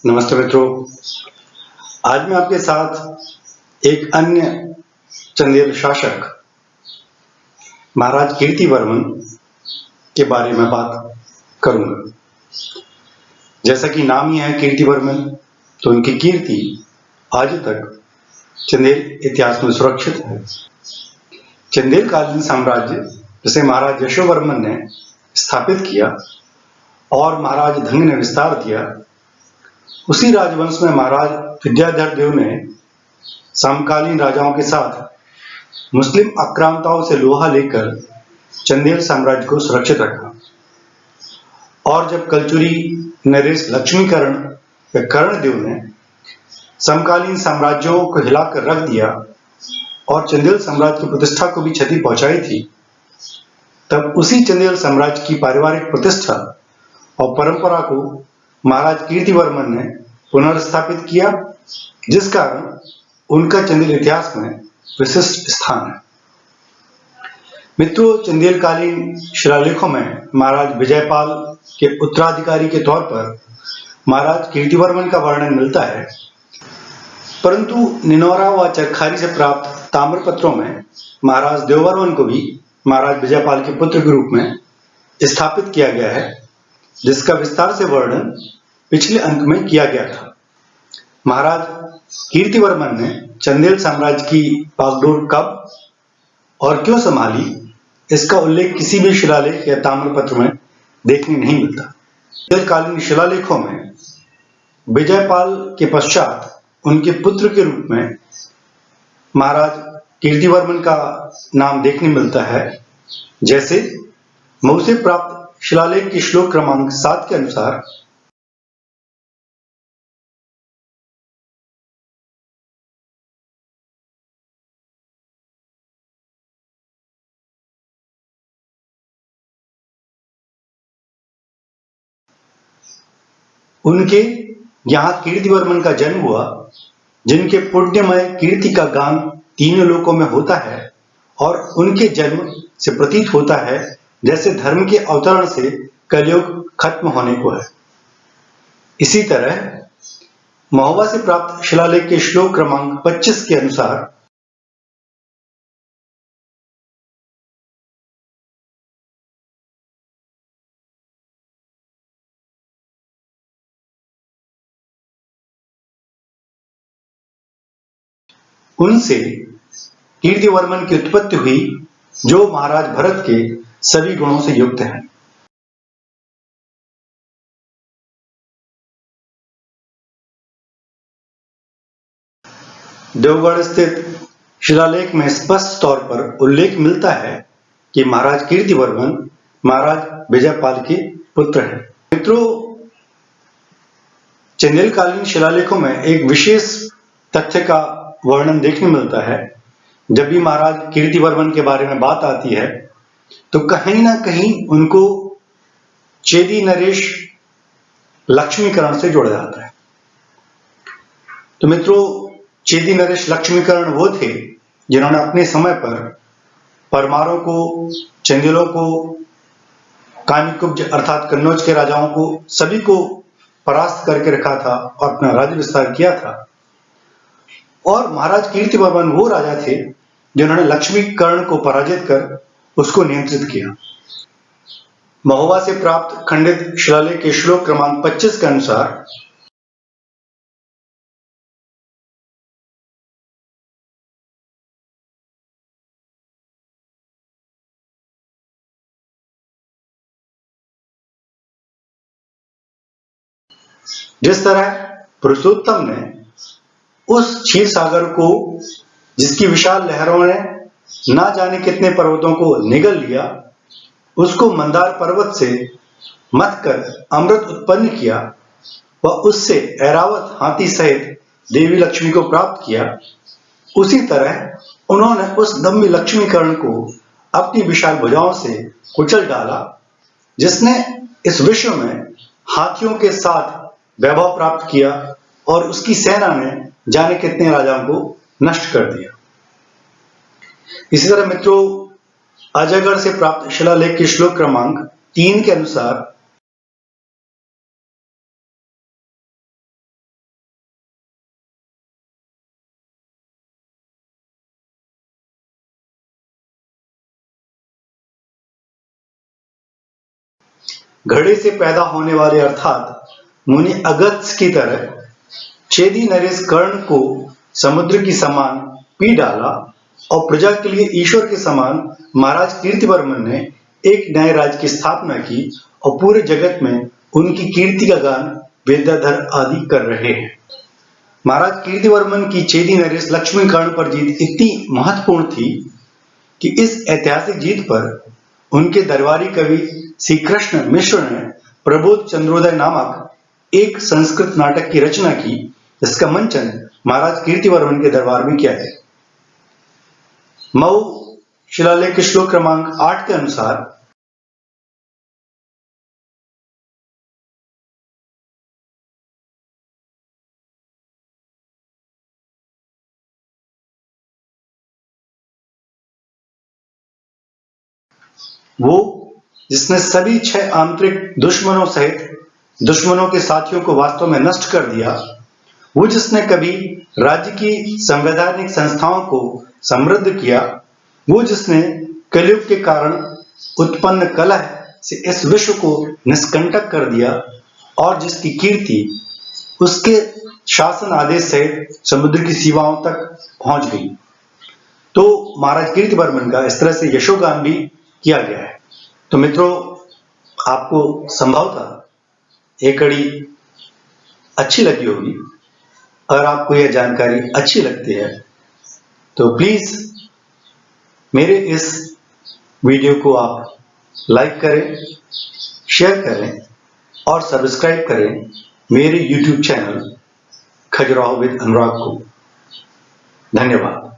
नमस्ते मित्रों। आज मैं आपके साथ एक अन्य चंदेल शासक महाराज कीर्तिवर्मन के बारे में बात करूंगा। जैसा कि नाम ही है कीर्तिवर्मन, तो उनकी कीर्ति आज तक चंदेल इतिहास में सुरक्षित है। चंदेल कालीन साम्राज्य जिसे महाराज यशोवर्मन ने स्थापित किया और महाराज धंग ने विस्तार दिया, उसी राजवंश में महाराज विद्याधर देव ने समकालीन राजाओं के साथ मुस्लिम आक्रांताओं से लोहा लेकर चंदेल साम्राज्य को सुरक्षित रखा। और जब कलचुरी नरेश लक्ष्मीकरण या कर्णदेव ने समकालीन साम्राज्यों को हिलाकर रख दिया और चंदेल साम्राज्य की प्रतिष्ठा को भी क्षति पहुंचाई थी, तब उसी चंदेल साम्राज्य की पारिवारिक प्रतिष्ठा और परंपरा को महाराज कीर्तिवर्मन ने पुनर्स्थापित किया, जिस कारण उनका चंदेल इतिहास में विशिष्ट स्थान है। मित्रों, चंदेल कालीन शिलालेखों में महाराज विजयपाल के उत्तराधिकारी के तौर पर महाराज कीर्तिवर्मन का वर्णन मिलता है, परंतु निनौरा व चरखारी से प्राप्त ताम्रपत्रों में महाराज देववर्मन को भी महाराज विजयपाल के पुत्र के रूप में स्थापित किया गया है, जिसका विस्तार से वर्णन पिछले अंक में किया गया था। महाराज कीर्तिवर्मन ने चंदेल साम्राज्य की बागडोर कब और क्यों संभाली, इसका उल्लेख किसी भी शिलालेख या ताम्रपत्र में देखने नहीं मिलता। चंदेल कालीन शिलालेखों में विजयपाल के पश्चात उनके पुत्र के रूप में महाराज कीर्तिवर्मन का नाम देखने मिलता है। जैसे मऊ से प्राप्त शिलालेख के श्लोक क्रमांक 7 के अनुसार उनके यहाँ कीर्तिवर्मन का जन्म हुआ, जिनके पुण्यमय कीर्ति का गान तीनों लोकों में होता है और उनके जन्म से प्रतीत होता है जैसे धर्म के अवतरण से कलयुग खत्म होने को है। इसी तरह महोबा से प्राप्त शिलालेख के श्लोक क्रमांक 25 के अनुसार उनसे कीर्तिवर्मन की उत्पत्ति हुई, जो महाराज भरत के सभी गुणों से युक्त हैं। देवगढ़ स्थित शिलालेख में स्पष्ट तौर पर उल्लेख मिलता है कि महाराज कीर्तिवर्मन महाराज विजयपाल के पुत्र हैं। मित्रों, चंदेल कालीन शिलालेखों में एक विशेष तथ्य का वर्णन देखने मिलता है। जब भी महाराज कीर्तिवर्मन के बारे में बात आती है, तो कहीं ना कहीं उनको चेदी नरेश लक्ष्मीकरण से जोड़ा जाता है। तो मित्रों, चेदी नरेश लक्ष्मीकरण वो थे जिन्होंने अपने समय पर परमारों को, चंदेलों को, कानिकुब्ज अर्थात कन्नौज के राजाओं को, सभी को परास्त करके रखा था और अपना राज्य विस्तार किया था। और महाराज कीर्तिवर्मन वो राजा थे जिन्होंने लक्ष्मीकरण को पराजित कर उसको नियंत्रित किया। महोबा से प्राप्त खंडित शिलालेख के श्लोक क्रमांक 25 के अनुसार जिस तरह पुरुषोत्तम ने उस क्षीर सागर को, जिसकी विशाल लहरों ने ना जाने कितने पर्वतों को निगल लिया, उसको मंदार पर्वत से मथ कर अमृत उत्पन्न किया व उससे ऐरावत हाथी सहित देवी लक्ष्मी को प्राप्त किया, उसी तरह उन्होंने उस दम्भी लक्ष्मीकरण को अपनी विशाल भुजाओं से कुचल डाला, जिसने इस विश्व में हाथियों के साथ वैभव प्राप्त किया और उसकी सेना ने जाने कितने राजाओं को नष्ट कर दिया। इसी तरह मित्रों, अजयगढ़ से प्राप्त शिलालेख के श्लोक क्रमांक 3 के अनुसार घड़े से पैदा होने वाले अर्थात मुनि अगस्त्य की तरह चेदी नरेश कर्ण को समुद्र की समान पी डाला और प्रजा के लिए ईश्वर के समान महाराज कीर्तिवर्मन ने एक नए राज्य की स्थापना की और पूरे जगत में उनकी कीर्ति का गान विद्याधर आदि कर रहे हैं। महाराज कीर्तिवर्मन की चेदी नरेश लक्ष्मी कर्ण पर जीत इतनी महत्वपूर्ण थी कि इस ऐतिहासिक जीत पर उनके दरबारी कवि श्री कृष्ण मिश्र ने प्रबोध चंद्रोदय नामक एक संस्कृत नाटक की रचना की, जिसका मंचन महाराज कीर्तिवर्मन के दरबार में किया है। मऊ शिलालेख श्लोक क्रमांक 8 के अनुसार वो जिसने सभी 6 आंतरिक दुश्मनों सहित दुश्मनों के साथियों को वास्तव में नष्ट कर दिया, वो जिसने कभी राज्य की संवैधानिक संस्थाओं को समृद्ध किया, वो जिसने कलयुग के कारण उत्पन्न कलह से इस विश्व को निष्कंटक कर दिया और जिसकी कीर्ति उसके शासन आदेश से समुद्र की सीमाओं तक पहुंच गई, तो महाराज कीर्तिवर्मन का इस तरह से यशोगान भी किया गया है। तो मित्रों, आपको संभवतः ये कड़ी अच्छी लगी होगी। अगर आपको यह जानकारी अच्छी लगती है तो प्लीज मेरे इस वीडियो को आप लाइक करें, शेयर करें और सब्सक्राइब करें मेरे YouTube चैनल खजुराहो विद अनुराग को। धन्यवाद।